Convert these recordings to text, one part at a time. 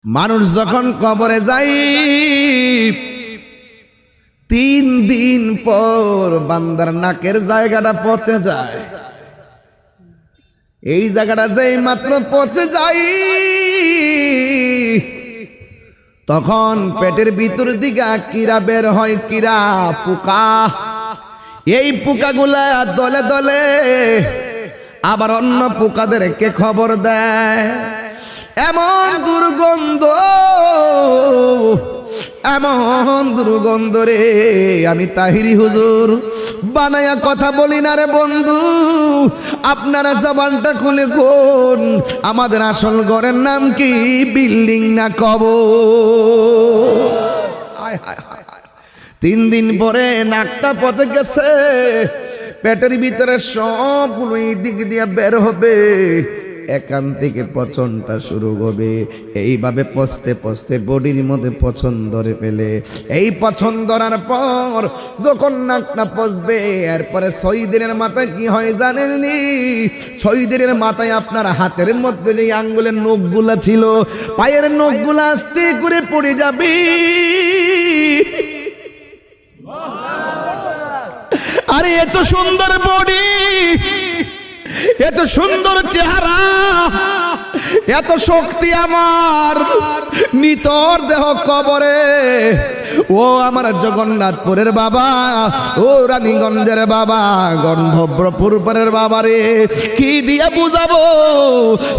মানুষ যখন কবরে যায় 3 দিন পর বান্দার নাকের জায়গাটা পচে যায়। এই জায়গাটা যেই মাত্র পচে যায় তখন পেটের ভিতর দিকে কিরা বের হয়, কিরা পোকা। এই পোকাগুলা দলে দলে আবার অন্য পোকাদেরকে খবর দেয়। এমন দুর্গন্ধ, এমন দুর্গন্ধ রে, আমি তাহিরি হুজুর বানায়া কথা বলি না রে বন্ধু। আপনারা জবানটা খুলে কোন আমাদের আসল ঘরের নাম কি, বিল্ডিং না কবর? 3 দিন পরে নাকটা পচে গেছে, পেটের ভিতরে সবগুলো এই দিক দিয়ে বের হবে, এখান থেকে পচনটা শুরু হবে। এইভাবে পচতে পচতে বডির মধ্যে পচন ধরে ফেলে। এই পচন ধরার পর যখন নাকটা পচবে, এরপরে 6 দিনের মাথায় কি হয় জানেননি? 6 দিনের মাথায় আপনার হাতের মধ্যে যে আঙ্গুলের নখগুলা ছিল, পায়ের নখগুলা আস্তে করে পড়ে যাবে। আরে এত সুন্দর বডি, এত সুন্দর চেহারা, এত শক্তি আমার, নিতর দেহ কবরে। ও আমার জগন্নাথপুরের বাবা, ও রানীগঞ্জের বাবা, গন্ধব্রপুরের বাবা রে, কি দিয়ে বুঝাবো?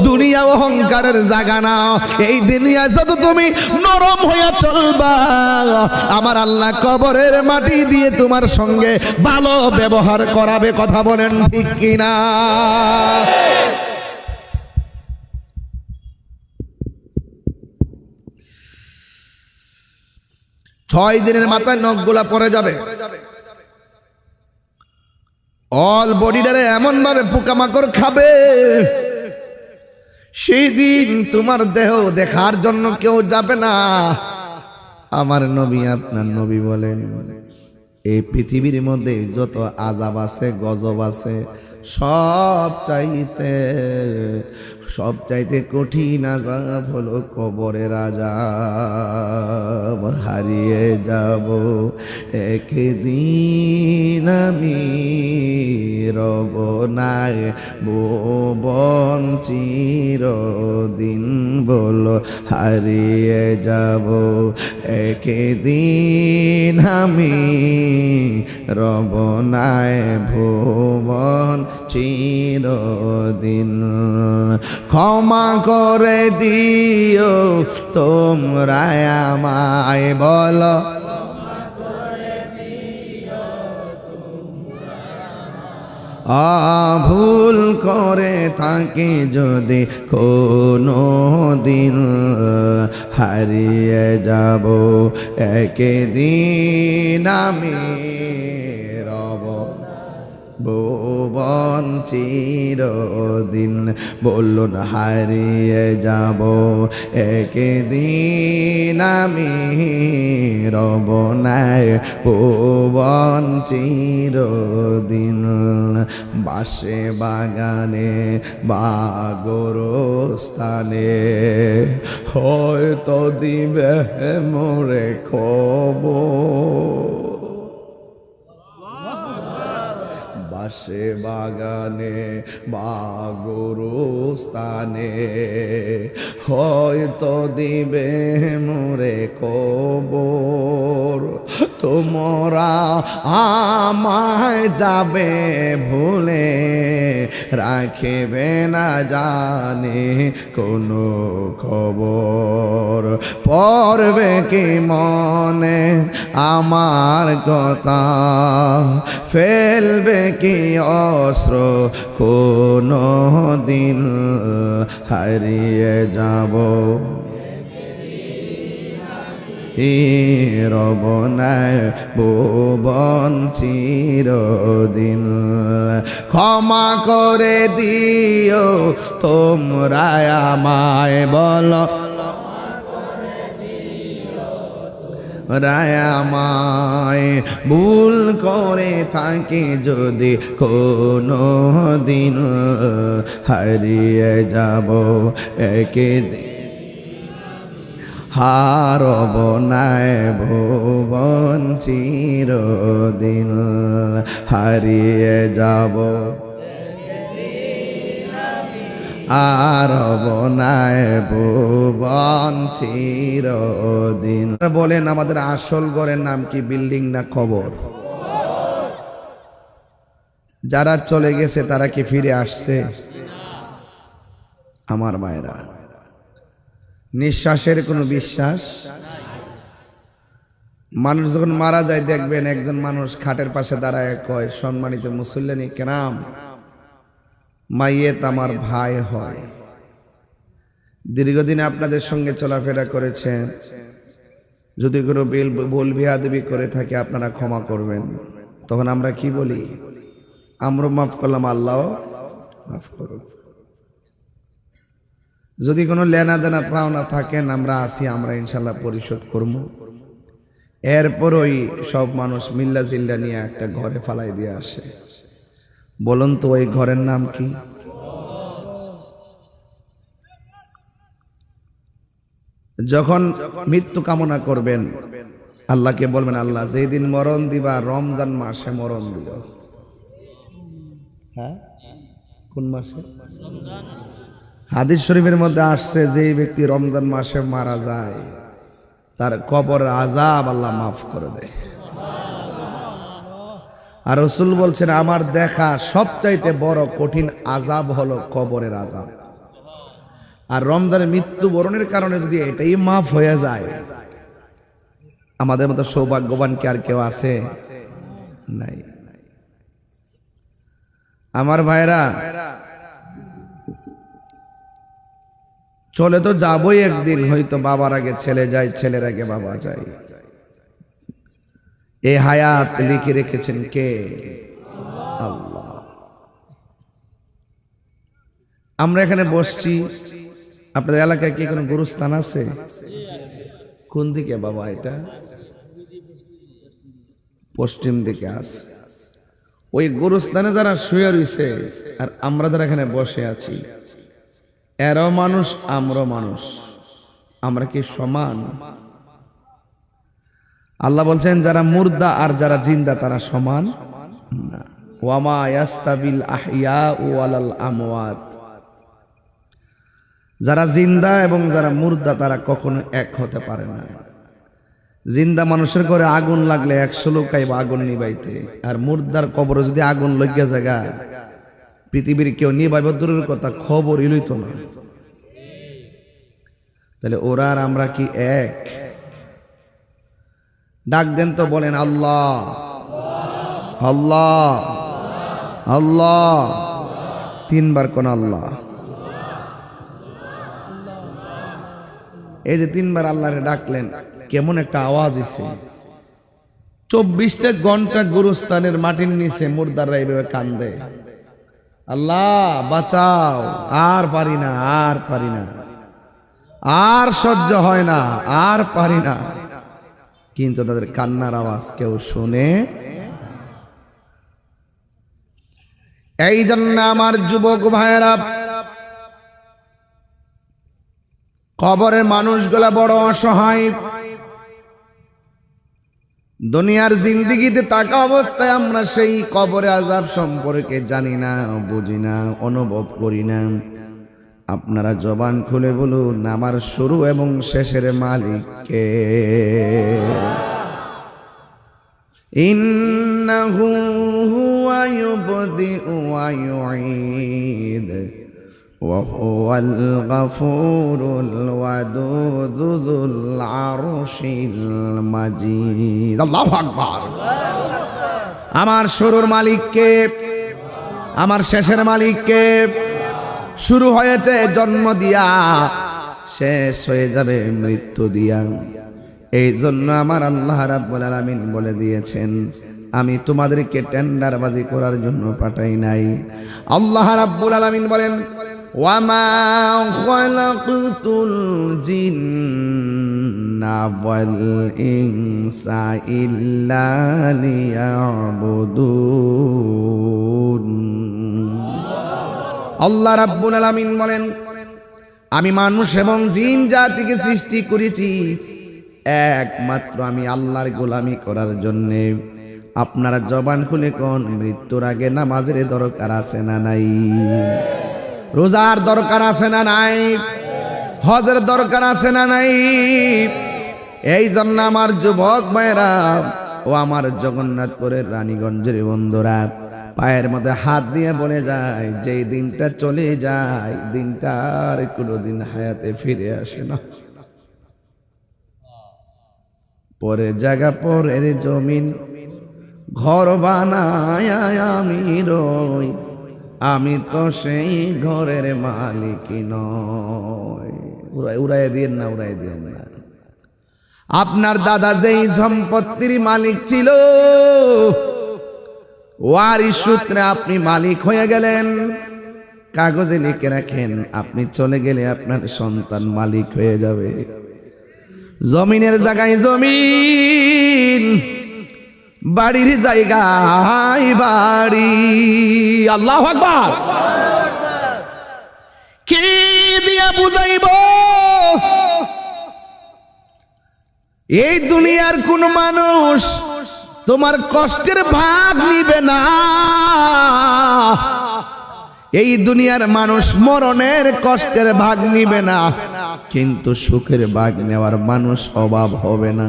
দুনিয়া অহংকারের জায়গা না। এই দুনিয়া যত তুমি নরম হইয়া চলবা, আমার আল্লাহ কবরের মাটি দিয়ে তোমার সঙ্গে ভালো ব্যবহার করাবে। কথা বলেন ঠিক কিনা? 6 দিনের মাথায় নখগুলা পড়ে যাবে। অল বডিটারে এমন ভাবে পোকামাকড় খাবে, সেই দিন তোমার দেহ দেখার জন্য কেউ যাবে না। আমার নবী, আপনার নবী বলেন, এই পৃথিবীর মধ্যে যত আযাব আছে, গজব আছে, সবচাইতে কঠিন আযাব হলো কবরের আযাব। হারিয়ে যাব একদিন আমি, রব নাই ভুবন চিরদিন, বলো হারিয়ে যাব একদিন আমি, রব নাই ভুবন চিরদিন। ক্ষমা করে দিও তোমরা আমায়, বলো ভুল করে থাকি যদি কোনো দিন, হারিয়ে যাব একদিন আমি, রব ভুবন চিরদিন। বলুন হারিয়ে যাব একদিন আমি, রব নাই ভুবন চিরদিন। বাসে বাগানে বা গোরস্থানে হয়তো দিবে মোরে খবর। বাসে বাগানে বা গোরস্থানে হয়তো দিবে মোরে খবর। তোমরা আমায় যাবে ভুলে, রাখিবে না জানে কোনো খবর। পড়বে কি মনে আমার কথা, ফেলবে কি অস্ত্র কোনো দিন, হারিয়ে যাব রব নাই ভুবন চিরদিন। ক্ষমা করে দিও তোমরা আমায়, বলো রায়ামায়, ভুল করে থাকি যদি কোনো দিন, হারিয়ে যাব একদিন হারব নাই ভুবন চিরদিন, হারিয়ে যাব হারব নাই ভুবন চিরদিন। বলেন আমাদের আসল ঘরের নাম কি, বিল্ডিং না কবর? যারা চলে গেছে তারা কি ফিরে আসছে? আমার মায়েরা, নিঃশ্বাসের কোনো বিশ্বাস। মানুষ যখন মারা যায় দেখবেন একজন মানুষ খাটের পাশে দাঁড়ায় কয়, সম্মানিত মুসল্লিনী কেরাম, মাইয়েত আমার ভাই হয়, দীর্ঘদিন আপনাদের সঙ্গে চলাফেরা করেছেন, যদি কোনো ভুল বিয়াদবি করে থাকে আপনারা ক্ষমা করবেন। তখন আমরা কি বলি? আমরা মাফ করলাম, আল্লাহ মাফ করুন। যদি কোনো লেনা দেনা পাওনা থাকেন আমরা আসি, আমরা ইনশাল্লাহ পরিশোধ করব। এরপর ওই সব মানুষ মিল্লা জিল্লা নিয়ে একটা ঘরে ফালাই দিয়ে আসে। বলুন তো ওই ঘরের নাম কি? যখন মৃত্যু কামনা করবেন আল্লাহকে বলবেন, আল্লাহ যেই দিন মরণ দিবা রমজান মাসে মরণ দিবা। হ্যাঁ, কোন মাসে? হাদিস শরীফের মধ্যে আসছে যে ব্যক্তি রমজান মাসে মারা যায় তার কবর আযাব আল্লাহ মাফ করে দেয়। আর রাসূল বলছেন, আমার দেখা সবচাইতে বড় কঠিন আযাব হলো কবরের আযাব। আর রমজানের মৃত্যুবরণের কারণে যদি এটাই মাফ হয়ে যায়, আমাদের মতো সৌভাগ্যবান কি আর কেউ আছে? নাই। আমার ভাইরা, চলে তো যাবই একদিন, হয়তো বাবার আগে ছেলে যায়, ছেলের আগে বাবা যায়। এই হায়াত লিখে রেখেছেন কে? আল্লাহ। আমরা এখানে বসছি, আপনাদের এলাকায় কি কোনো গুরুস্থান আছে? কোন দিকে বাবা? এটা পশ্চিম দিকে আছে। ওই গুরুস্থানে যারা শুয়ে রয়েছে আর আমরা যারা এখানে বসে আছি, এরাও মানুষ, আমরাও মানুষ, আমরা কি সমান? আল্লাহ বলছেন যারা মুর্দা আর যারা জিন্দা তারা সমান না। ওয়ামা ইয়াস্তাবিল আহইয়া ওয়ালাল আমওয়াত, যারা জিন্দা এবং যারা মুর্দা তারা কখনো এক হতে পারে না। জিন্দা মানুষের ঘরে আগুন লাগলে 100 লোক আইব আগুন নিবাইতে, আর মুর্দার কবরে যদি আগুন লাগিয়া জায়গা পৃথিবীর কেউ নিবাইব দূরের কথা, খবরই লইতো না। তাহলে ওরা আর আমরা কি এক? ডাক দেন তো, বলেন আল্লাহ আল্লাহ আল্লাহ, 3 বার কোন আল্লাহ। এই যে 3 বার আল্লাহরে ডাকলেন, কেমন একটা আওয়াজ হইছে। 24টা ঘন্টা গুরুস্থানের মাটির নিচে মুর্দাররা এইভাবে কান্দে, আল্লাহ বাঁচাও, আর পারি না, আর পারি না, আর সহ্য হয় না, আর পারি না। কিন্তু তাদের কান্নার আওয়াজ কেউ শুনে। এই জন্য আমার যুবক ভাইয়েরা, কবরের মানুষগুলা বড় অসহায়। দুনিয়ার জিন্দেগিতে থাকা অবস্থায় আমরা সেই কবরের আযাব সম্পর্কে জানি না, বুঝি না, অনুভব করি না। আপনারা জবান খুলে বলুন, আমার শুরু এবং শেষের মালিক কে? ইন্নাহু হুয়া ইউবদিউ ওয়া ইউঈদ ওয়া হুয়াল গফুরুল ওয়াদুদ যুল আরশিল মাজিদ। আল্লাহু আকবার। আমার শুরুর মালিক কে? আমার শেষের মালিক কে? শুরু হয়েছে জন্ম দিয়া, শেষ হয়ে যাবে মৃত্যু দিয়া। এই জন্য আমার আল্লাহ রাব্বুল আলামিন বলে দিয়েছেন, আমি তোমাদেরকে টেন্ডারবাজি করার জন্য পাঠাই নাই। আল্লাহ রাব্বুল আলামিন বলেন, ওয়ামা খালাকতুল জিন্না ওয়াল ইনসা ইল্লা লিয়াবুদুন। আল্লাহ রাব্বুল আলামিন বলেন, আমি মানুষ এবং জিন জাতিকে সৃষ্টি করেছি একমাত্র আমি আল্লাহর গোলামি করার জন্য। আপনারা জবান খুলে কোন মৃত্যুর আগে নামাজের দরকার আছে না নাই? রোজার দরকার আছে না নাই? হজের দরকার আছে না নাই? এই জন্য আমার যুবক ভাইরা ও আমার জগন্নাথপুরের রানীগঞ্জের বন্ধুরা, পায়ের মধ্যে হাত দিয়ে বলে যায়, যেই দিনটা চলে যায় দিনটা আর কোনোদিন হায়াতে ফিরে আসে না। পরের জায়গা পরের জমিন ঘর বানায় আমি রই, আমি তো সেই ঘরের মালিক নয়। উড়াই দিয়ে না, উড়াই দিয়ে না। আপনার দাদা যেই সম্পত্তির মালিক ছিল, ওয়ারিশ সূত্রে আপনি মালিক হয়ে গেলেন। কাগজে লিখে রাখেন, আপনি চলে গেলে আপনার সন্তান মালিক হয়ে যাবে। জমিনের জায়গায় জমিন, বাড়ির জায়গায় বাড়ি। আল্লাহু আকবার। কি দিয়া বুঝাইব? এই দুনিয়ার কোন মানুষ তোমার কষ্টের ভাগ নিবে না। এই দুনিয়ার মানুষ মরণের কষ্টের ভাগ নিবে না, কিন্তু সুখের ভাগ নেওয়ার মানুষ অভাব হবে না।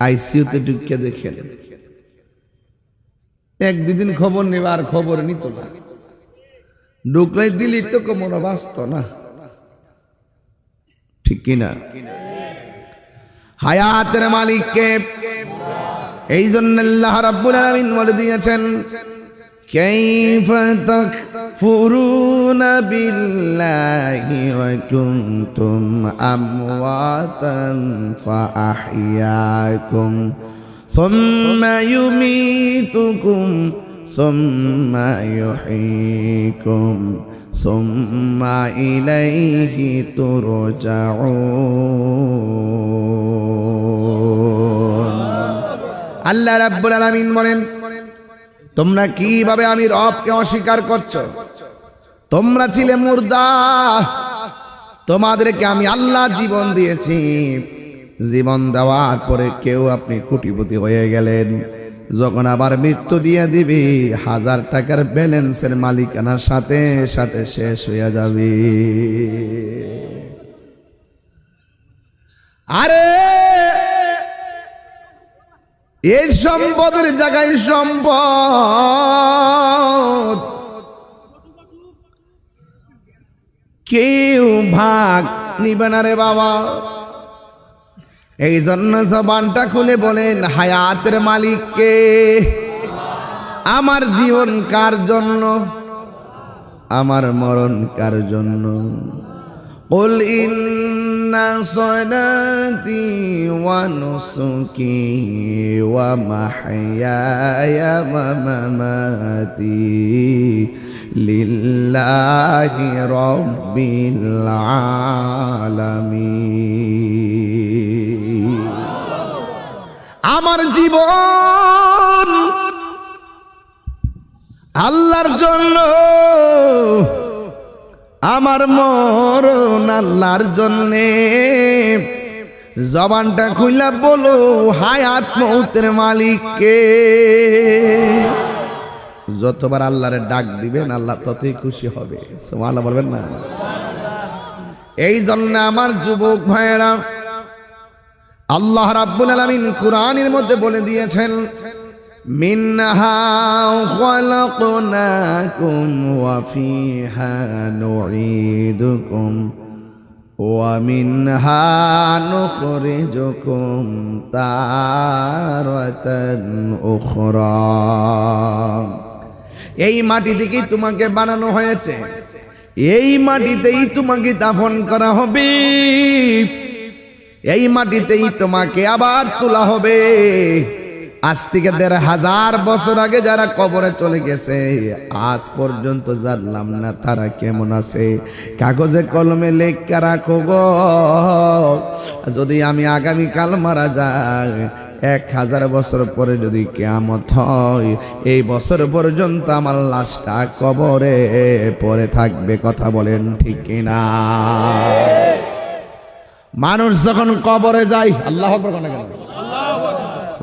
আইসিইউতে ঢুকে দেখেন, এক দুদিন খবর নেবার খবর নিত না, ঢুকলাই দিলি তো কোমর বাঁচত না, ঠিক কিনা? হায়াতের মালিককে। এই জন্য আল্লাহ রাব্বুল আলামিন বলে দিয়েছেন, কাইফা তাকফুরুনা বিল্লাহি ওয়া কুনতুম আমওয়াতান ফাআহইয়াকুম সুম্মা ইউমীতুকুম সুম্মা ইউহয়ীকুম সুম্মা ইলাইহি তুরজাউন। আল্লাহ রাব্বুল আলামিন বলেন, তোমরা কিভাবে আমি রবকে অস্বীকার করছো? তোমরা ছিলে মুর্দা, তোমাদেরকে আমি আল্লাহ জীবন দিয়েছি। জীবন দেওয়ার পরে কেউ আপনি কোটিপতি হয়ে গেলেন, যখন আবার মৃত্যু দিয়ে দিবি 1000 টাকার ব্যালেন্সের মালিকানার সাথে সাথে শেষ হয়ে যাবে। আরে এই সম্পদের জায়গায় সম্পদ, কেউ ভাগ নিবে না রে বাবা। এই জন্য জবানটা খুলে বলেন, হায়াতের মালিককে। আমার জীবন কার জন্য? আমার মরণ কার জন্য? قل إن صلاتي ونسكي ومحياي ومماتي لله رب العالمين। আমার জীবন আল্লাহর জন্য, আমার মরণ আল্লাহর জন্যে। জবানটা খুইলা বলো, হায়াত মৌতের মালিককে। যতবার আল্লাহরে ডাক দিবেন আল্লাহ ততই খুশি হবে। সুবহানাল্লাহ বলবেন না? এই জন্য আমার যুবক ভাইয়েরা, আল্লাহ রাব্বুল আলামিন কুরআনের মধ্যে বলে দিয়েছেন, মিনহা খালাকনাকুম ওয়া ফিহা নুঈদুকুম ওয়া মিনহা নুখরিজুকুম তারাতান উখরা। এই মাটি থেকেই তোমাকে বানানো হয়েছে, এই মাটিতেই তোমাকে দাফন করা হবে, এই মাটিতেই তোমাকে আবার তোলা হবে। আজ থেকে 1500 বছর আগে যারা কবরে চলে গেছে, আজ পর্যন্ত জানলাম না তারা কেমন আছে। কাগজে কলমে লেখা রাখো গো, যদি আমি আগামীকাল মারা যাই 1000 বছর পরে যদি কিয়ামত হয়, এই বছর পর্যন্ত আমার লাশটা কবরে পড়ে থাকবে। কথা বলেন ঠিক কিনা? মানুষ যখন কবরে যায়, আল্লাহু আকবার কেন?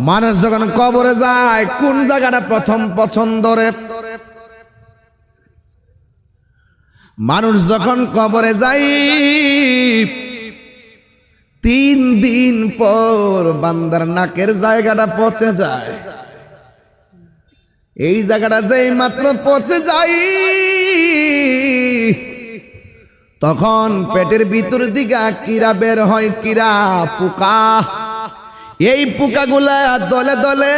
মানুষ যখন কবরে যায় কোন জায়গাটা প্রথম পছন্দ রে? মানুষ যখন কবরে যায় 3 দিন পর বান্দার নাকের জায়গাটা পচে যায়। এই জায়গাটা যেই মাত্র পচে যায় তখন পেটের ভিতর দিকে কিরা বের হয়, কিরা পোকা। এই পোকাগুলা দলে দলে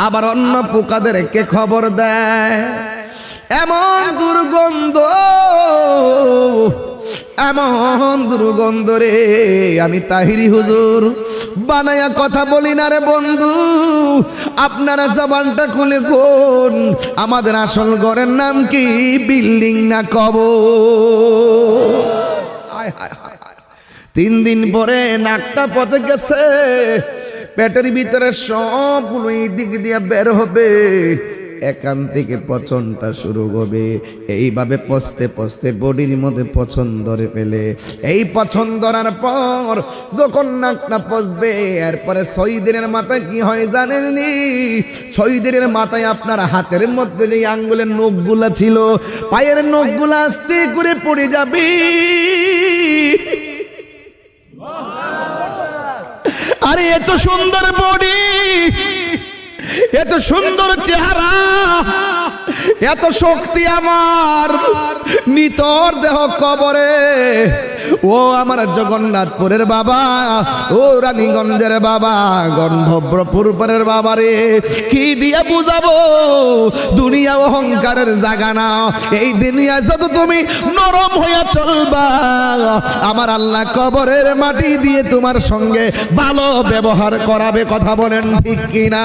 আবার অন্য পোকাদেরকে খবর দেয়। এমন দুর্গন্ধ, এমন দুর্গন্ধ রে, আমি তাহিরি হুজুর বানায়া কথা বলি না রে বন্ধু। আপনারা জবানটা খুলে কোন, আমাদের আসল ঘরের নাম কি? বিল্ডিং না কবর? 3 দিন পরে নাকটা পচে গেছে, পেটের ভিতরে সবগুলো এই দিক দিয়ে বের হবে, এখান থেকে পচনটা শুরু হবে। এইভাবে পচতে পচতে বডির মধ্যে পচন ধরে ফেলে। এই পচন ধরার পর যখন নাকটা পচবে, এরপরে 6 দিনের মাথায় কি হয় জানেননি? 6 দিনের মাথায় আপনার হাতের মধ্যে যে আঙ্গুলের নখগুলা ছিল, পায়ের নখগুলা আস্তে করে পড়ে যাবে। আরে এত সুন্দর বডি, এত সুন্দর চেহারা, এত শক্তি আমার, নিতর দেহ কবরে। ও আমার জগন্নাথপুরের বাবা, ও রানীগঞ্জের বাবা, গন্ধব্রপুরের বাবা রে, কি দিয়া বুঝাবো? দুনিয়া অহংকারের জায়গা না। এই দুনিয়া যত তুমি নরম হইয়া চলবা, আমার আল্লাহ কবরের মাটি দিয়ে তোমার সঙ্গে ভালো ব্যবহার করাবে। কথা বলেন ঠিক কিনা?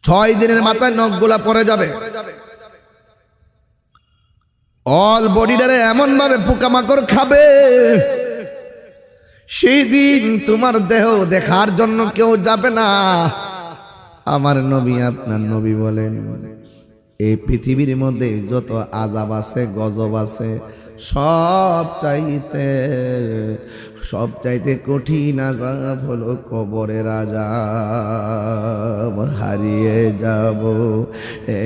6 দিনের মাথায় নখগুলা পড়ে যাবে। অল বডিটারে এমন ভাবে পোকামাকড় খাবে, সেই দিন তোমার দেহ দেখার জন্য কেউ যাবে না। আমার নবী, আপনার নবী বলেন, এই পৃথিবীর মধ্যে যত আযাব আছে, গজব আছে, সব চাইতে কঠিন আযাব হলো কবরের আযাব। হারিয়ে যাব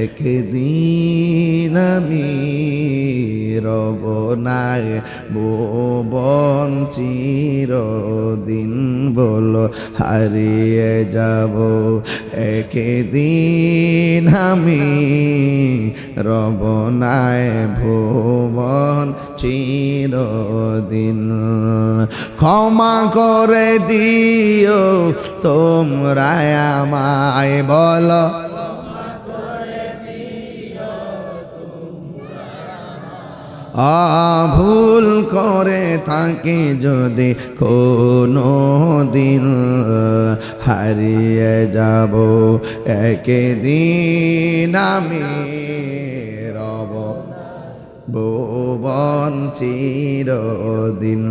একদিন আমি, রব নাই ভুবন চিরদিন, বলো হারিয়ে যাব একদিন আমি, রব নাই ভুবন চিরদিন। ক্ষমা করে দিও তোমরা আমায়, বলো ভুল করে থাকি যদি কোনো দিন, হারিয়ে যাব একদিন আমি, রব ভুবন চিরদিন।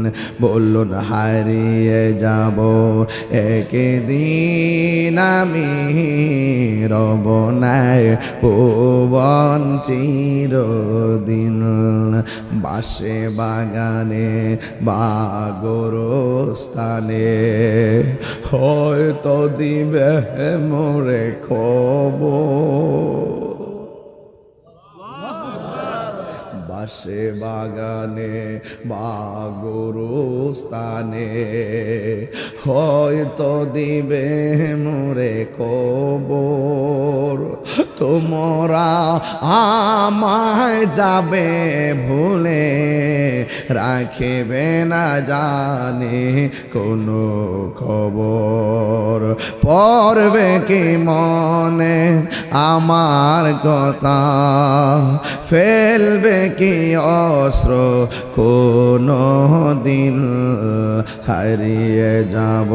বলুন হারিয়ে যাব একদিন আমি, রব নাই ভুবন চিরদিন। বাসে বাগানে বা গোরস্থানে হয়তো দিবে মোরে খবর। বাসে বাগানে বা গোরস্থানে হয়তো দিবে মোরে খবর। তোমরা আমায় যাবে ভুলে, রাখিবে না জানে কোনো খবর। পড়বে কি মনে আমার কথা, ফেলবে কি অস্ত্র কোনো দিন, হারিয়ে যাব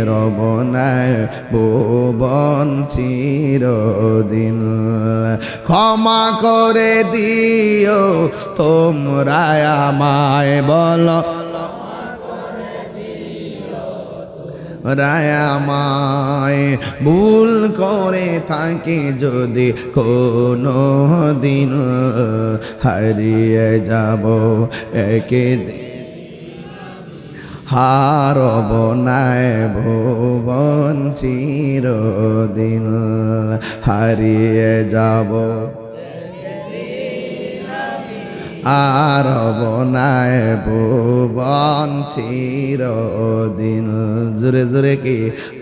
রবনায় ভুবন চিরদিন। ক্ষমা করে দিও তোমরা আমায়, বলো রায়ামায়, ভুল করে থাকি যদি কোনো দিন, হারিয়ে যাব একদিন, হারব নাই ভুবন চিরদিন, হারিয়ে যাব আরব নাই ভুবন চিরদিন। জোরে জোরে কি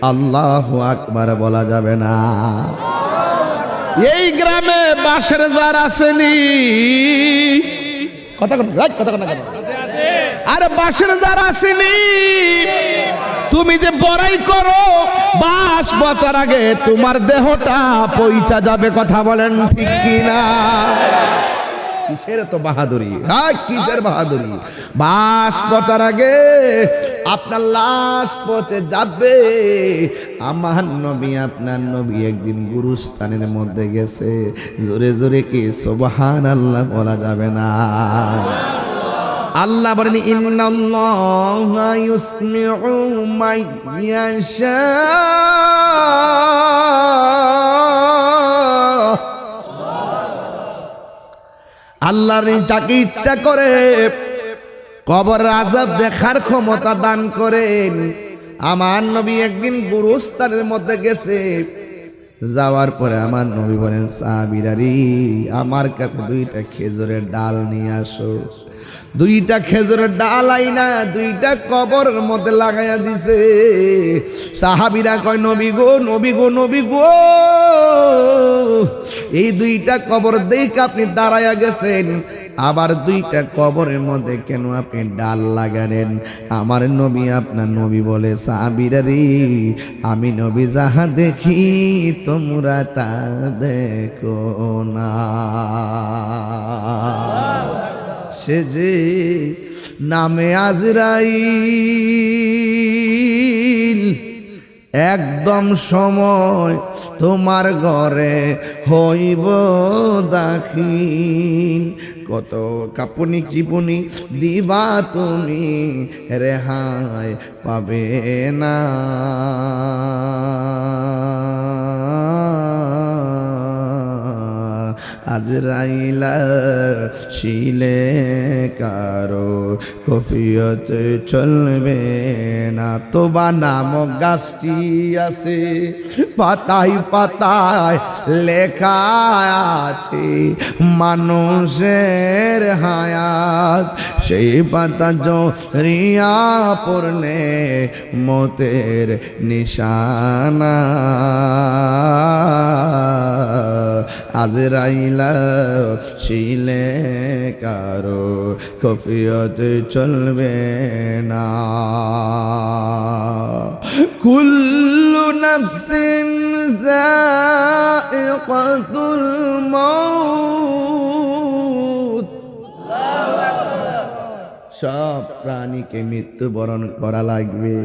আল্লাহু আকবার বলা যাবে না? এই গ্রামে বাঁশের জার আসেনি, কথা কথা আরে বাঁশের জার আসেনি। তুমি যে বড়াই করো বাঁশ বচার আগে তোমার দেহটা পয়সা যাবে, কথা বলেন ঠিক কিনা? কিসের তো বাহাদুরি, কিসের বাহাদুরি? বাঁশ পচার আগে আপনার লাশ পচে যাবে। আমার নবী আপনার নবী একদিন গুরুস্থানের মধ্যে গেছে, জোরে জোরে কি সুবহানাল্লাহ বলা যাবে না? আল্লাহ বলেন ইন্নাল্লাহা ইউসমিউ মাইয়াশা, আল্লাহর যাকে ইচ্ছা করে কবর আযাব দেখার ক্ষমতা দান করেন। আমার নবী একদিন গুরুস্থানের মধ্যে গেছে, যাওয়ার পরে আমার নবী বলেন সাহাবীরা, আমার কাছে 2টা খেজুরের ডাল নিয়ে আসো। 2টা খেজুরের ডাল আইনা 2টা কবরের মধ্যে লাগাইয়া দিছে। সাহাবীরা কয় নবী গো নবী গো নবী গো, এই 2টা কবর দেখে আপনি দাঁড়ায়া গেছেন, আবার 2টা কবরের মধ্যে কেন আপনি ডাল লাগালেন? আমার নবী আপনার নবী বলে সাহাবীরা, আমি নবী যাহা দেখি তোমরা তা দেখো না। সে যে নামে আজরাইল, একদম সময় তোমার ঘরে হইব দাখিল। কত কাপুনি কিপুনি দিবা তুমি, রেহাই পাবে না। আজরাইলা শিলে কারো কফিয়ত চলবে না। তোবা নামক গাছটি আছে, পাতায় পাতায় লেখা আছে মানুষের হায়াত। সেই পাতা জড়িয়া পড়লে মতের নিশানা। আজরাইলা শিলে কারো কফিয়ত চলবে না। কুল্লু নাফসিন যায়িকাতুল মাউত, সব প্রাণীকে মৃত্যুবরণ করা লাগবে,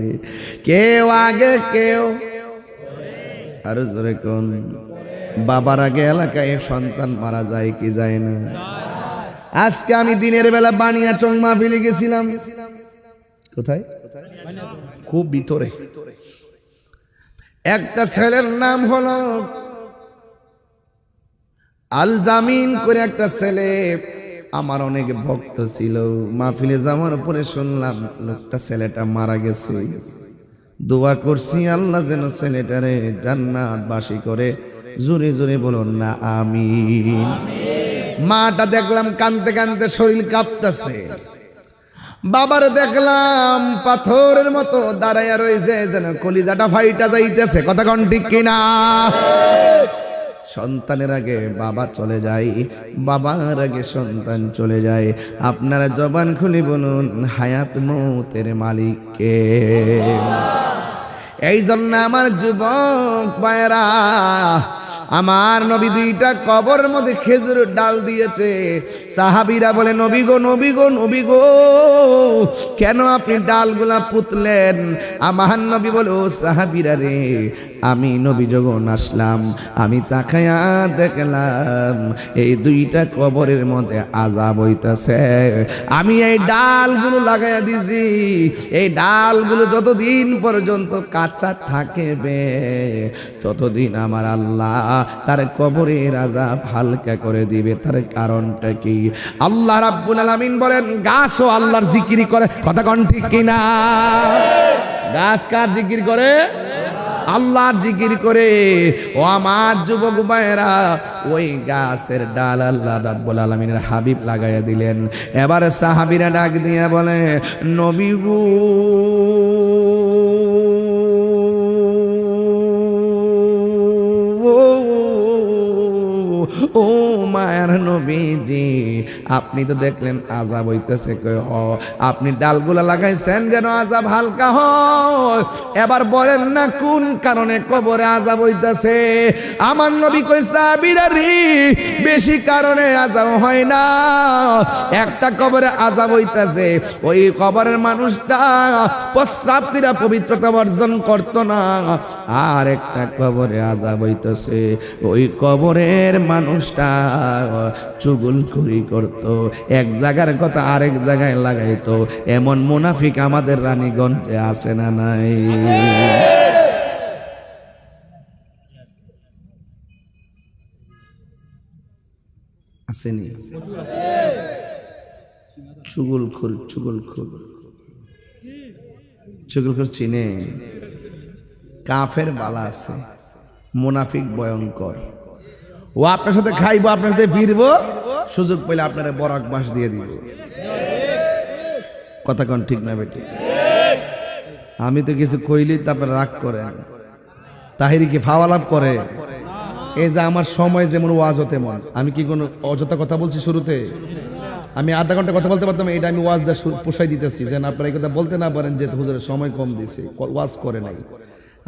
কেউ আগে কেউ। আরো জোরে কোন? বাবার আগে এলাকায় সন্তান মারা যায় কি যায় না? আজকে আমি দিনের বেলা বানিয়াচং মাহফিলে গেছিলাম। কোথায়? খুব ভিতরে। একটা ছেলের নাম হলো আল জামিন করে একটা ছেলে, আমার অনেক ভক্ত ছিল। মাহফিলে যাওয়ার পরে শুনলাম লোকটা ছেলেটা মারা গেছে। দোয়া করছি আল্লাহ যেন ছেলেটারে জান্নাতবাসী করে। জোরে জোরে বলুন না আমিন। মাটা দেখলাম কাঁদতে কাঁদতে শরীর কাঁপতেছে। বাবার দেখলাম পাথরের মতো দাঁড়াইয়া রয়েছে, যেন কলিজাটা ফাইটা যাইতেছে। কথা কোন ঠিক কিনা? সন্তানের আগে বাবা চলে যায়, বাবার আগে সন্তান চলে যায়। আপনারা জবান খুলে বলুন হায়াত মৌতের মালিক কে? এই জন্য আমার যুবক ভাইরা, আমার নবী দুইটা কবরের মধ্যে খেজুরের ডাল দিয়েছে। সাহাবীরা বলে নবী গো নবী গো নবী গো, কেন আপনি ডালগুলা পুতলেন? আমার নবী বলে ও সাহাবীরা রে, আমি নবী যখন আসলাম আমি তাকায়া দেখলাম এই দুইটা কবরের মধ্যে আযাব হইতাছে, আমি এই ডালগুলো লাগাইয়া দিছি। এই ডালগুলো যতদিন পর্যন্ত কাঁচা থাকবে ততদিন আমার আল্লাহ তার কবরের আযাব হালকা করে দিবে। তার কারণটা কি? আল্লাহ রাব্বুল আলামিন বলেন গাছও আল্লাহর জিকির করে। কথা কোন ঠিক কিনা? গাছ কার জিকির করে? আল্লাহর জিকির করে। ও আমার যুবক ভাইরা, ওই গাছের ডাল আল্লাহ রাব্বুল আলামিনের হাবিব লাগাইয়া দিলেন। এবার সাহাবীরা ডাক দিয়া বলে নবী গো, ও মায়ার নবীজি, আপনি তো দেখলেন আযাব হইতেছে, আপনি ডালগুলা লাগাইছেন যেন আযাব হালকা হয়। এবার বলেন না কোন কারণে কবরে আযাব হইতেছে? আমার নবী কই সাহাবীরা রে, বেশি কারণে আযাব হয় না। একটা কবরে আযাব হইতেছে, ওই কবরের মানুষটা প্রস্রাব কইরা পবিত্রতা অর্জন করতো না। আর একটা কবরে আযাব হইতেছে, ওই কবরের মানুষটা চুগলখড়ি করত, এক জায়গার কথা আরেক জায়গায় লাগাইতো। এমন মুনাফিক আমাদের রানীগঞ্জে আছে না নাই? আসেনি? চুগলখোর চিনে? কাফের বালা আছে, মুনাফিক ভয়ঙ্কর। ও আপনার সাথে খাইবো, আপনার সাথে ফিরবো, সুযোগ পেলে আপনারা বরাক মাস দিয়ে দিব। কথা কোন ঠিক না বেটি? আমি তো কিছু কইলি তো আপনারা রাগ করেন। তাহিরি কি ফাওয়ালাভ করে? এই যে আমার সময় যেমন ওয়াজ হতে মন, আমি কি কোনো অযথা কথা বলছি? শুরুতে আমি আধা ঘন্টা কথা বলতে পারতাম, এটা আমি ওয়াজ দিয়ে পোষাই দিতেছি যেন আপনারা এই কথা বলতে না পারেন যে হুজুরের সময় কম দিছে, ওয়াজ করে নাই।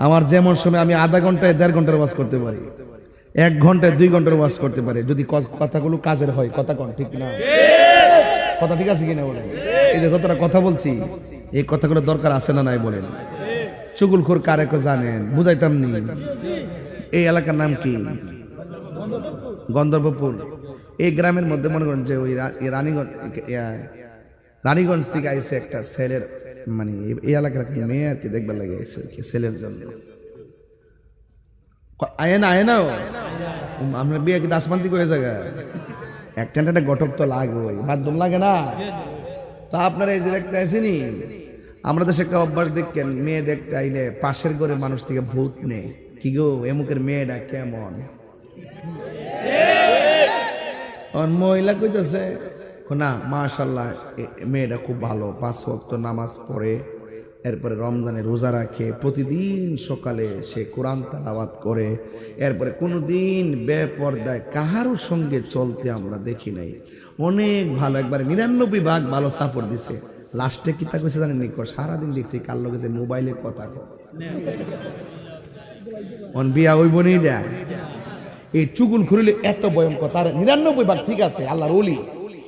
আমার যেমন সময় আমি আধা ঘন্টায় 1.5 ঘন্টার ওয়াজ করতে পারি, 1 ঘন্টায় 2 ঘন্টার ওয়াজ করতে পারে, যদি কথাগুলো কাজের হয়। কথা কোন ঠিক না? কথা ঠিক আছে কিনা বলেন? এই যে যতটা কথা বলছি, এই কথাগুলো দরকার আছে না নাই বলেন? চুগলখোর কারে জানেন? বুঝাইতাম নি। এই এলাকার নাম কি? গন্ধর্বপুর। এই গ্রামের মধ্যে মনে করেন যে ওই রানীগঞ্জ থেকে আইসে একটা ছেলের, মানে এই এলাকার মেয়ে আর কি দেখবার লাগে আইসে ছেলের জন্য। আয় না আমরা বিয়ে কি দাসমান্তি হয়ে জায়গা একটা ঘটক তো লাগে, ওই মাধ্যম লাগে না তো। আপনারা এই যে দেখতে আসেনি, আমরা দেশে একটা অভ্যাস দেখেন, মেয়ে দেখতে আইলে পাশের ঘরের মানুষ থেকে ভূত নেই, কি গো এমুকের মেয়েটা কেমন? মহিলা কইতেছে না মাশাআল্লাহ মেয়েটা খুব ভালো, 5 ওয়াক্ত নামাজ পড়ে, এরপরে রমজানে রোজা রাখে, প্রতিদিন সকালে সে কোরআন তেলাওয়াত করে, এরপরে কোনোদিন বেপরদায় কাহারোর সঙ্গে চলতে আমরা দেখি নাই। অনেক ভালো, একবারে 99 ভাগ ভালো সাপোর্ট দিছে। লাস্টে কি তা কইছে জানেন নি? সারাদিন দেখছি কার লগে যে মোবাইলে কথা অন বিয়া ওই বনেই দেয়। এই চুগুল খুলিলে এত ভয়ঙ্কর, তার 99 ভাগ ঠিক আছে আল্লাহর ওলি,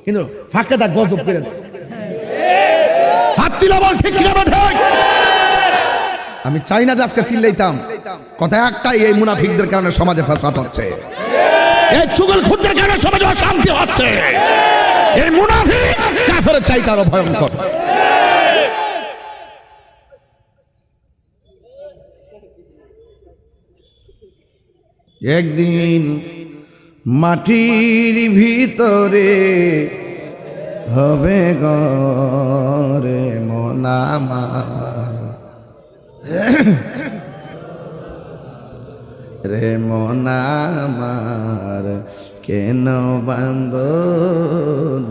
কিন্তু ফাঁকে তা গজব করে দেয়। আমি চাই না যে আজকে চিল্লাইতাম, কথা একটাই, এই মুনাফিকদের কারণে সমাজে ফাসাদ হচ্ছে, এই চুগলখোরদের কারণে সমাজে অশান্তি হচ্ছে। এই মুনাফিক কাফেরের চাইতে আরো ভয়ঙ্কর। একদিন মাটির ভিতরে হবে গরে মন আমার, রে মন আমার কেন বান্ধ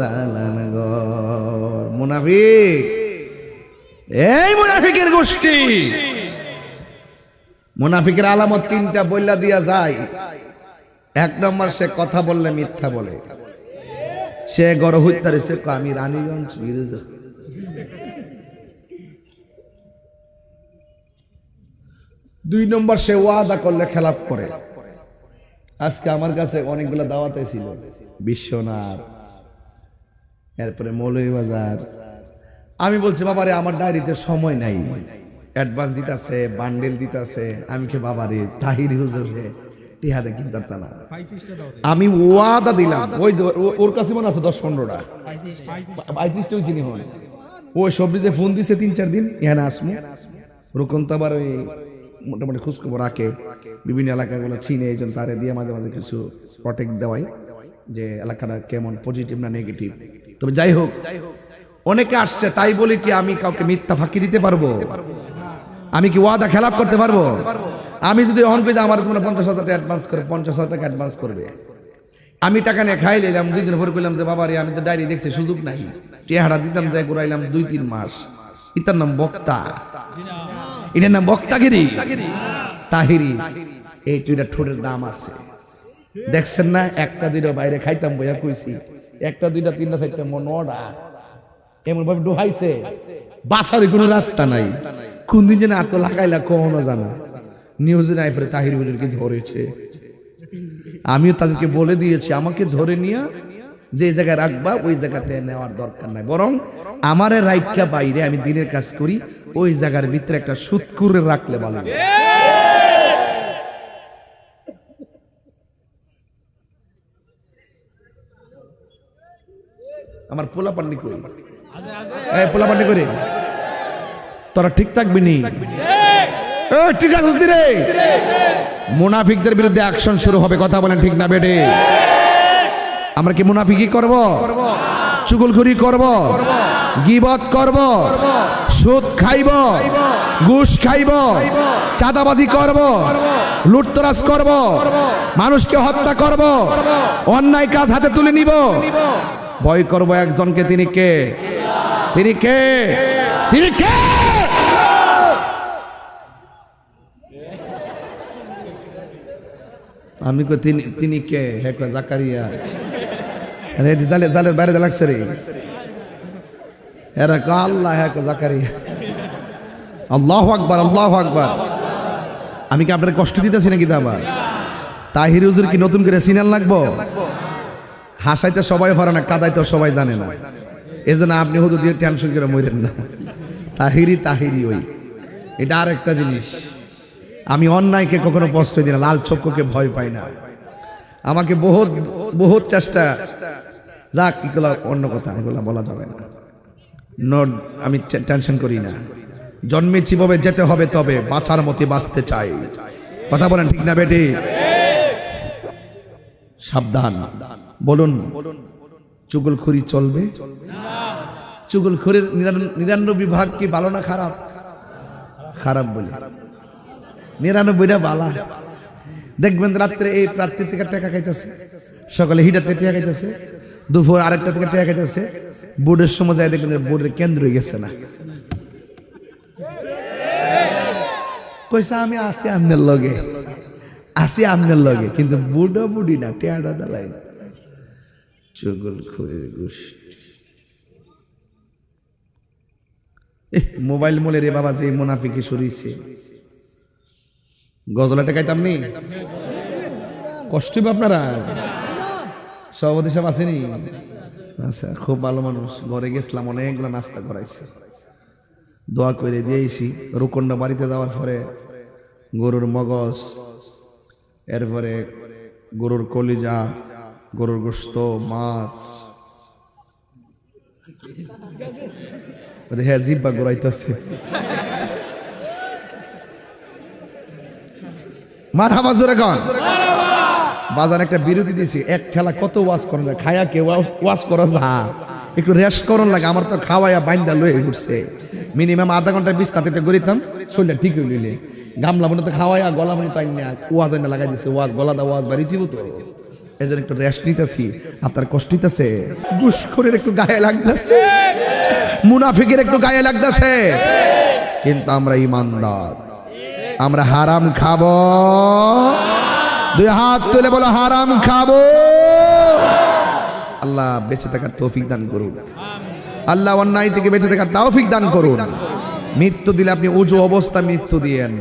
দালান ঘর। মুনাফিক, এই মুনাফিকের গোষ্ঠী, মুনাফিকের আলামত 3টা বইলা দিয়া যায়। 1 নম্বর, সে কথা বললে মিথ্যা বলে, সে গড় হইতারিছে আমি রানীগঞ্জ মির্জা। 2 নম্বর, সে ওয়াদা করলে খেলাপ করে। আজকে আমার কাছে অনেকগুলো দাওয়াতে ছিল, বিশ্বনাথ, এরপরে মৌলভীবাজার। আমি বলছি বাবারে আমার ডায়েরিতে সময় নাই, অ্যাডভান্স দিতেছে, বান্ডেল দিতেছে। আমি কে বাবারে তাহির হুজুর রে টিহাদে কিনতাম না। আমি ওয়াদা দিলাম, ওই ওর কাছে মনে আছে 10-15টা 35টাও চিনি হন। ওই সবজি যে ফোন দিছে 3-4 দিন এখানে আসমু। রুকন তো আবার ওই মোটামুটি খোঁজখবর রাখে, বিভিন্ন এলাকাগুলো চিনে, এই জন্য তারে দিয়ে মাঝে মাঝে কিছু প্রটেক্ট দেওয়াই যে এলাকাটা কেমন, পজিটিভ না নেগেটিভ। তবে যাই হোক, অনেকে আসছে, তাই বলে কি আমি কাউকে মিথ্যা ফাঁকি দিতে পারবো? আমি কি ওয়াদা খেলাপ করতে পারবো? আমি যদি অন করে আমার তোমরা 50,000 টাকা অ্যাডভান্স করে 50,000 টাকা অ্যাডভান্স করবে, আমি টাকা নিয়ে খাই নিলাম, 2 দিন পরে কইলাম যে বাবারে আমি তো ডায়েরি দেখছি, সুযোগ নাই, টিহাটা দিতাম, যাই ঘুরাইলাম 2-3 মাস। এটার নাম বক্তা, এটার নাম বক্তাগিরি, তাহিরি। এই দুইটা ঠোঁটের দাম আছে, দেখছেন না? 1টা-2টা বাইরে খাইতাম বইয়া কইছি, 1টা-2টা-3টা-4টা 9টা এমন ভাবে ডুহাইছে, বাসার কোনো রাস্তা নাই। কোন দিন যেন এত লাগাইলা কখনো জানা। নিউজে নাই ফেরে তাহির হুজুরকে ধরেছে। আমিও তাদেরকে বলে দিয়েছি, আমাকে ধরে নিয়ে যে জায়গায় রাখবা ওই জায়গাতে নেওয়ার দরকার নাই, বরং আমারে রাইখা বাইরে আমি দিনের কাজ করি, ওই জায়গার ভিতরে একটা সুৎকুরে রাখলে ভালো। আমার পোলা পান্ডি করি, পোলা পান্ডি করে তোরা ঠিক থাকবি নি? ঠিক আছে রে, মুনাফিকদের বিরুদ্ধে অ্যাকশন শুরু হবে। কথা বলেন ঠিক না বেটে? আমরা কি মুনাফিকি করব? চুগলখড়ি করব? গীবত করব? সুদ খাইব? ঘুষ খাইব? চাঁদাবাজি করব? লুটতরাজ করব? মানুষকে হত্যা করব? অন্যায় কাজ হাতে তুলে নিব? ভয় করব একজনকে, তিনি কে? তিনি কে? তিনি কে? আমি কই তিনি কে? হে কই জাকারিয়া। আরে জালের বাইরে লাগছে রে, এরা কয় আল্লাহ, হে কই জাকারিয়া। আল্লাহু আকবার, আল্লাহু আকবার। আমি কি আপনার কষ্ট দিতেছি নাকি? আবার তাহির হুজুর কি নতুন করে সিনাল লাগবো? হাসাইতে সবাই পারে না, কাদাইতে সবাই জানে না, এজন্য আপনি হুজুর দিয়ে টেনশন করে মরেন না। তাহিরি ওই, এটা আর একটা জিনিস। আমি অন্যায়কে কখনো প্রশ্রয় দিই না, লাল চক্ষুকে ভয় পাই না। আমাকে বহুত বহুত চেষ্টা, যাক এগুলো অন্য কথা, এগুলো বলা যাবে না। আমি টেনশন করি না। জন্মেছি ভাবে যেতে হবে, তবে বাঁচার মতো বাঁচতে চাই। কথা বলেন ঠিক না বেটি? সাবধান। বলুন, চুগলখড়ি চলবে? চুগলখড়ির 99 ভাগ কি ভালো না খারাপ? খারাপ বলে 99টা বালা। দেখবেন রাত্রে এই প্রার্থী থেকে টাকা খাইতেছে, সকালে হিটার থেকে টাকা খাইতেছে, দুপুর আরেকটা থেকে টাকা খাইতেছে, বোর্ডের সময় যায় দেখবেন বোর্ডের কেন্দ্র হয়ে গেছে না। কইসা আমি আসি আমনের লগে, আসি আমনের লগে, কিন্তু বুড়ো বুড়ি না, টেয়াটা দালাই না। চুগলখড়ির গোষ্ঠী। মোবাইল মোলে রে বাবা, যে মুনাফিকি শুরুইছে। গজলা টেকাইতাম নি, কষ্ট আপনারা সভাপতি সাহেব আসেনি? আচ্ছা, খুব ভালো মানুষ। ঘরে গেছিলাম, অনেকগুলো নাস্তা করাইছে, দোয়া করে দিয়েছি। রুকন্ডা বাড়িতে যাওয়ার পরে গরুর মগজ, এরপরে গরুর কলিজা, গরুর গোশত, মাছ, হ্যাঁ জিব্বা গোড়াইতেছে। মারহাবা জোরে গান। বাজার একটা বিরতি দিয়েছি, এক ঠেলা কত ওয়াজ করা যায়, খায়া কে ওয়াজ করা যায়, একটু রেস্ট করন লাগে। আমার তো খাওয়াইয়া বাইন্দা লয়ে ঘুরছে, মিনিমাম আধা ঘন্টা বিছনাতে গড়িতাম, শরীরটা ঠিক হয়ে গেলে গামলা মনে তো খাওয়াইয়া গলা মনে তো আইনা ওয়াজ আইনা লাগাই দিচ্ছে, ওয়াজ গলা দা ওয়াজ বাড়ি দিব তো, এই জন্য একটু রেস্ট নিতেছি। আপনার কষ্ট হইতেছে? ঘুষখোরের একটু গায়ে লাগতেছে, মুনাফিকের একটু গায়ে লাগতেছে, কিন্তু আমরা ইমানদার, আমরা হারাম খাবো। দুই হাত তুলে বলো হারাম খাবো। আল্লাহ বেঁচে থাকার তৌফিক দান করুন, আল্লাহ অন্যায় থেকে বেঁচে থাকার তৌফিক দান করুন। মৃত্যু দিলে আপনি উজু অবস্থায় মৃত্যু দিয়েন,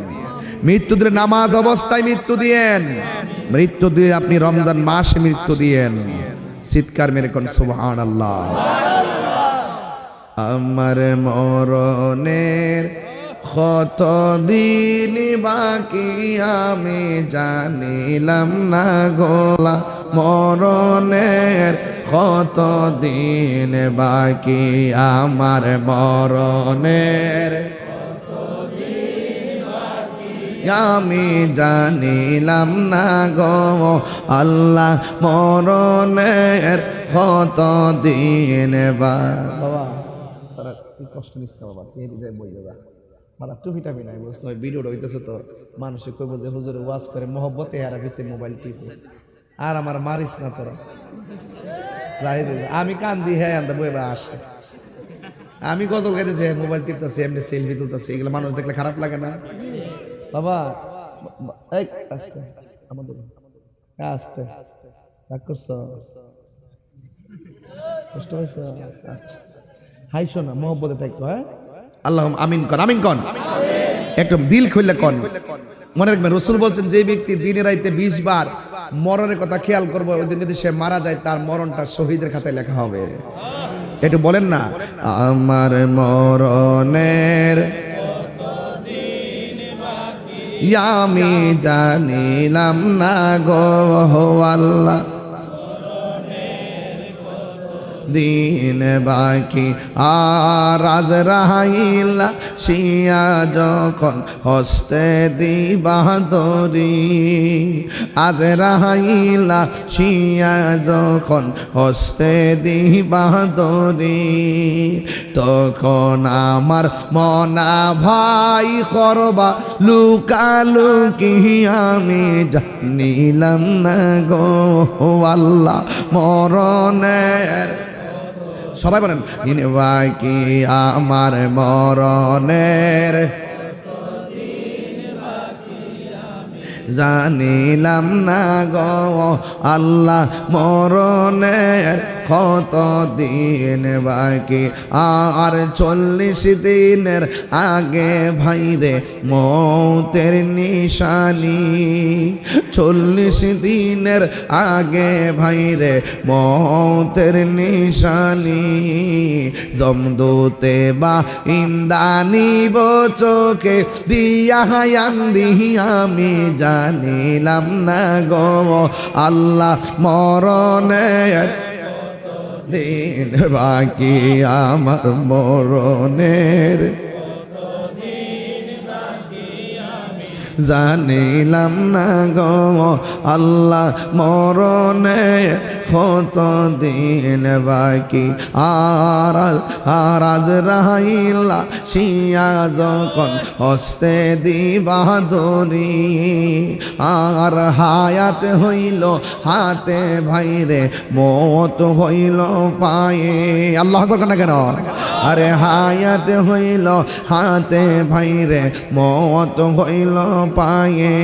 মৃত্যু দিলে নামাজ অবস্থায় মৃত্যু দিয়েন। মৃত্যু দিয়ে আপনি রমজান মাসে মৃত্যু দিয়েন। চিৎকার মেরে কোন সুবহানাল্লাহ। আমার মরণের কত দিন বাকি আমি জানিলাম না গোলা, মরণের কত দিন বাকি আমার মরণের আমি জানিলাম না গো আল্লাহ, মরণের কত দিন বাবা। তারা তুই কষ্ট নিস না বাবা, তুই এদিকে বই দেবা মারা টুপি টাপি নাই বুঝতে হয়। ভিডিওটা হইতেছে তো মানুষে কইব যে হুজুরে ওয়াজ করে মহব্বতে আর পিছে মোবাইল টিপে, আর আমার মারিস না তোরা যাই দে। আমি কান দি হ্যাঁ আনতে বইবা আসে, আমি গজল গাইতেছি মোবাইল টিপতেছি, এমনি সেলফি তুলতেছি, এগুলো মানুষ দেখলে খারাপ লাগে না বাবা? এই আস্তে আমাদের আস্তে রাগ করছো, কষ্ট হয়েছে? আচ্ছা হাইশো না, মহব্বতে থাকতো। হ্যাঁ আল্লাহ আমিন কন, আমিন কন, একটু দিল খুললে কন। মনে রাখবেন রাসূল বলছেন যে ব্যক্তি দিনে রাইতে 20 বার মরণের কথা খেয়াল করবে, ওই দিন যদি সে মারা যায় তার মরণটা শহীদের খাতায় লেখা হবে। একটু বলেন না, আমার মরণের আমি জানিলাম না গো আল্লাহ, দিন বাকি আর আজরাইলা শিয়া যখন হস্তে দিবা দরি, আজরাইলা শিয়া যখন হস্তে দিবা দরি, তখন আমার মনা ভাই করবা লুকালুকি আমি জানিলাম না গো আল্লাহ, মরণের সবাই বলেন দিন বাকি আমার মরণের জানিলাম না গো আল্লাহ, মরণের কত দিন বাকি আর 40 দিনের আগে ভাইরে মৌতের নিশানি, 40 দিনের আগে ভাইরে মৌতের নিশানি, জমদূতে বা ইন্দানি চোখে দিয়া হায়ান্দি আমি জানিলাম না গো আল্লাহ, মরণের দিন বাকি আমার মরণের জানিলাম না গো আল্লাহ, মরণের কত দিন বাকি আর আজরাইলা শিয়া যখন হস্তে দিবা দরি, আর হায়াত হইল হাতে ভাইরে মত হইল পায়ে। আল্লাহ আকবার না কেন? আরে হায়াত হইল হাতে ভাইরে মত হইল পায়ে,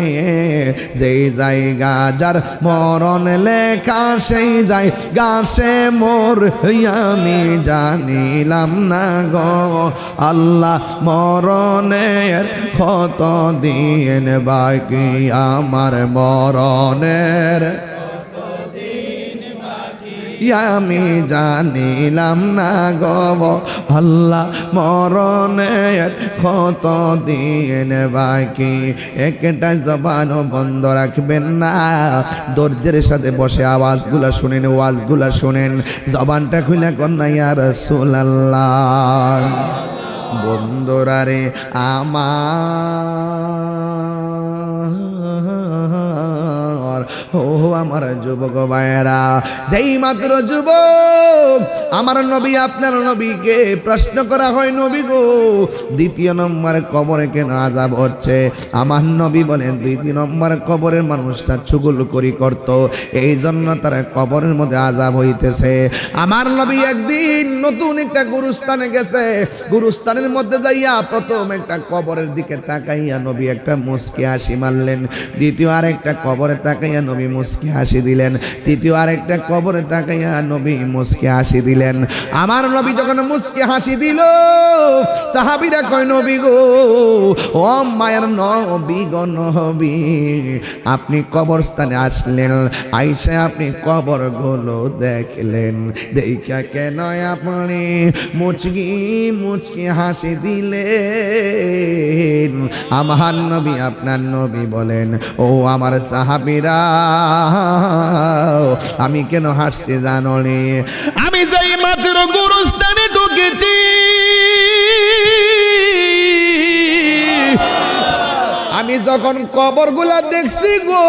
যেই জায়গা যার মরণ লেখা সেই জায়গা সে মোর আমি জানিলাম না গো আল্লাহ, মরণের কত দিন বাকি আমার মরণের আমি জানিলাম না গো আল্লাহ, মরণের কত দিন বাকি। একটা জবানও বন্ধ রাখবেন না, দর্দের সাথে বসে আওয়াজগুলা শুনেন, ওয়াজগুলা শুনেন, জবানটা খুলে কন্যা ইয়া রাসূলুল্লাহ। বন্ধুরা রে আমার, ও আমার যুবক ভাইয়েরা, যেই মাত্র যুবক আমার নবী আপনার নবীকে প্রশ্ন করা হয়, নবী গো 2 নম্বর কবরে কেন আযাব হচ্ছে? আমার নবী বলেন 2 নম্বর কবরের মানুষটা চুগলখড়ি করত, এই জন্য তারা কবরের মধ্যে আযাব হইতেছে। আমার নবী একদিন নতুন একটা গুরুস্থানে গেছে, গুরুস্থানের মধ্যে যাইয়া প্রথম একটা কবরের দিকে তাকাইয়া নবী একটা মুচকি হাসি মারলেন, দ্বিতীয় আরেকটা কবরে তাকাইয়া নবী নবী মুস্কি হাসি দিলেন। তৃতীয় আরেকটা কবরে তাকাইয়া নবী মুস্কি হাসি দিলেন। আমার নবী যখন মুস্কি হাসি দিল, সাহাবীরা কয় নবী গো, ও মায়ের নবী গো নবী, আপনি কবরস্থানে আসলেন, আইসা আপনি কবরগুলো দেখলেন, দেখা কেন আপনি মুচকি মুচকি হাসি দিলেন? আমার নবী আপনার নবী বলেন, ও আমার সাহাবীরা, আমি কেন হাসছি জানো নি? আমি যাই মাত্র গুরুস্থানে ঢুকেছি, আমি যখন কবরগুলা দেখছি গো,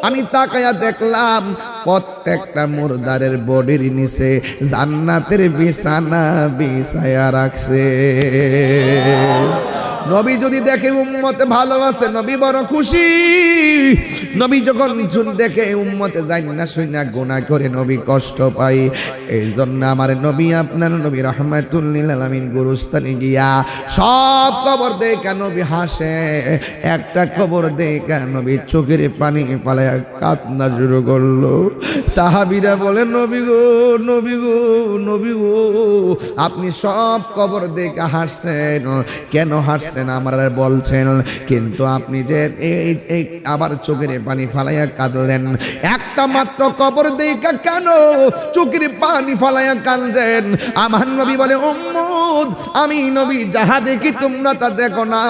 আমি তাকায়া দেখলাম প্রত্যেকটা মুর্দারের বডির নিচে জান্নাতের বিছানা বিছায়া রাখছে। নবী যদি দেখে উম্মতে ভালোবাসে, নবী বড় খুশি। নবী যখন দেখে উম্মতে জান্নাত শুইনা গুনাহ করে, নবী কষ্ট পায়। এই জন্য আমার নবী আপনার নবী রাহমাতুল লিল আলামিন গুরুস্থানে গিয়া সব কবর দেখে নবী হাসে, একটা কবর দেখে নবী চোখের পানি পালায়া কান্না শুরু করলো। সাহাবীরা বলে, নবী গো নবী গো নবী গো, আপনি সব কবর দেখে হাসছেন, কেন হাসছেন আমার বলছেন, কিন্তু আপনি যে এই আবার চোখের পানি ফালাইয়া কাঁদলেন, একটা মাত্র কবর দেখা কেন চোখের পানি ফালাইয়া কাঁদলেন? আমার নবী বলে, উম্মত, আমি নবী যাহা দেখি তোমরা তা দেখো না।